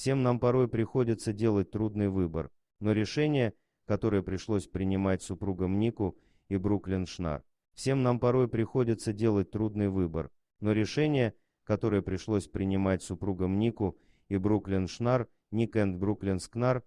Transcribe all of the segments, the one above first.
Всем нам порой приходится делать трудный выбор, но решение, которое пришлось принимать супругам Нику и Бруклин Шнар. Всем нам порой приходится делать трудный выбор, но решение, которое пришлось принимать супругам Нику и Бруклин Шнар, Ник и Бруклин Скнар,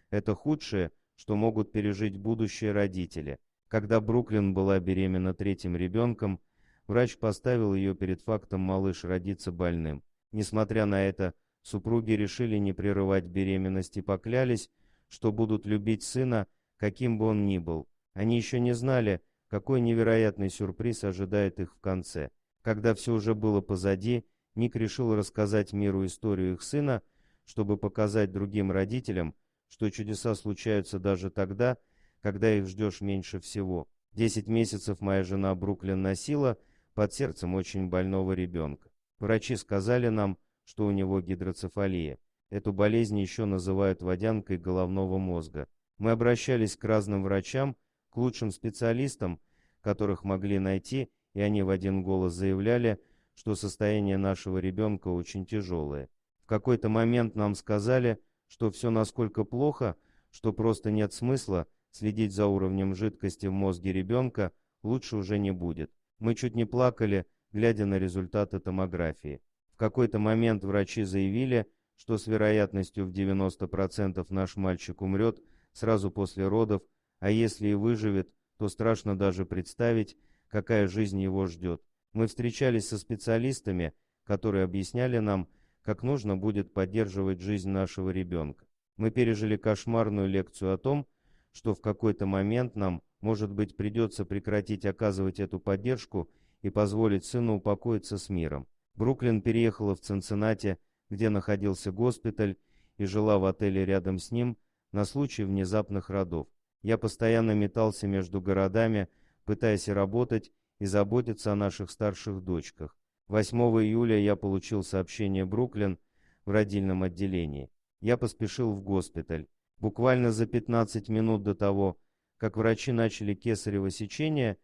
это худшее, что могут пережить будущие родители. Когда Бруклин была беременна третьим ребенком, врач поставил ее перед фактом малыш родиться больным. Несмотря на это, супруги решили не прерывать беременность и поклялись, что будут любить сына, каким бы он ни был. Они еще не знали, какой невероятный сюрприз ожидает их в конце. Когда все уже было позади, Ник решил рассказать миру историю их сына, чтобы показать другим родителям, что чудеса случаются даже тогда, когда их ждешь меньше всего. 10 месяцев моя жена Бруклин носила под сердцем очень больного ребенка. Врачи сказали нам, что у него гидроцефалия. Эту болезнь еще называют водянкой головного мозга. Мы обращались к разным врачам, к лучшим специалистам, которых могли найти, и они в один голос заявляли, что состояние нашего ребенка очень тяжелое. В какой-то момент нам сказали, что все насколько плохо, что просто нет смысла следить за уровнем жидкости в мозге ребенка, лучше уже не будет. Мы чуть не плакали, глядя на результаты томографии. В какой-то момент врачи заявили, что с вероятностью в 90% наш мальчик умрет сразу после родов, а если и выживет, то страшно даже представить, какая жизнь его ждет. Мы встречались со специалистами, которые объясняли нам, как нужно будет поддерживать жизнь нашего ребенка. Мы пережили кошмарную лекцию о том, что в какой-то момент нам, может быть, придется прекратить оказывать эту поддержку и позволить сыну упокоиться с миром. Бруклин переехала в Цинциннати, где находился госпиталь, и жила в отеле рядом с ним на случай внезапных родов. Я постоянно метался между городами, пытаясь работать и заботиться о наших старших дочках. 8 июля я получил сообщение Бруклин в родильном отделении. Я поспешил в госпиталь. Буквально за 15 минут до того, как врачи начали кесарево сечение,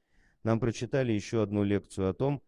нам прочитали еще одну лекцию о том,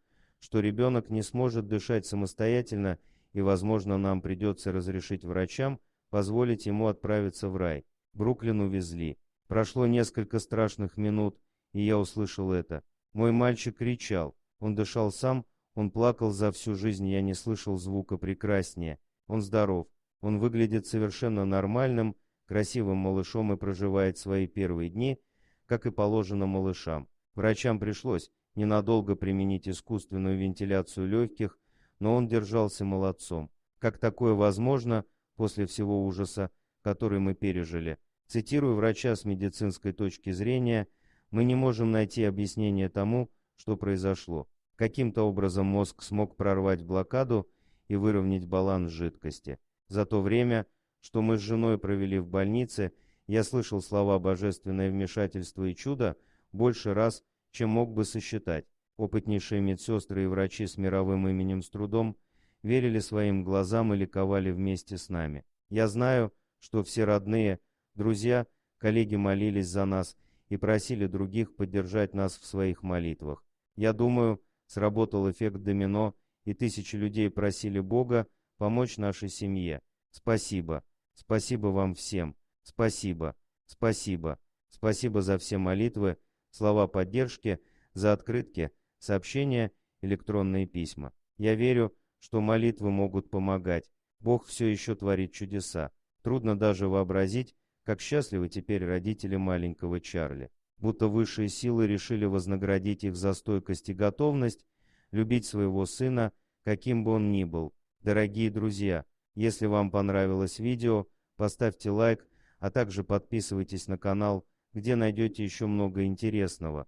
что ребенок не сможет дышать самостоятельно, и, возможно, нам придется разрешить врачам позволить ему отправиться в рай. Бруклин увезли. Прошло несколько страшных минут, и я услышал это. Мой мальчик кричал. Он дышал сам, он плакал за всю жизнь, я не слышал звука прекраснее. Он здоров. Он выглядит совершенно нормальным, красивым малышом и проживает свои первые дни, как и положено малышам. Врачам пришлось ненадолго применить искусственную вентиляцию легких, но он держался молодцом. Как такое возможно после всего ужаса, который мы пережили? Цитирую врача с медицинской точки зрения, мы не можем найти объяснение тому, что произошло. Каким-то образом мозг смог прорвать блокаду и выровнять баланс жидкости. За то время, что мы с женой провели в больнице, я слышал слова «божественное вмешательство» и «чудо» больше раз, чем мог бы сосчитать. Опытнейшие медсестры и врачи с мировым именем с трудом верили своим глазам и ликовали вместе с нами. Я знаю, что все родные, друзья, коллеги молились за нас и просили других поддержать нас в своих молитвах. Я думаю, сработал эффект домино, и тысячи людей просили Бога помочь нашей семье. Спасибо. Спасибо вам всем. Спасибо. Спасибо. Спасибо за все молитвы, слова поддержки, за открытки, сообщения, электронные письма. Я верю, что молитвы могут помогать. Бог все еще творит чудеса. Трудно даже вообразить, как счастливы теперь родители маленького Чарли. Будто высшие силы решили вознаградить их за стойкость и готовность любить своего сына, каким бы он ни был. Дорогие друзья, если вам понравилось видео, поставьте лайк, а также подписывайтесь на канал, где найдете еще много интересного.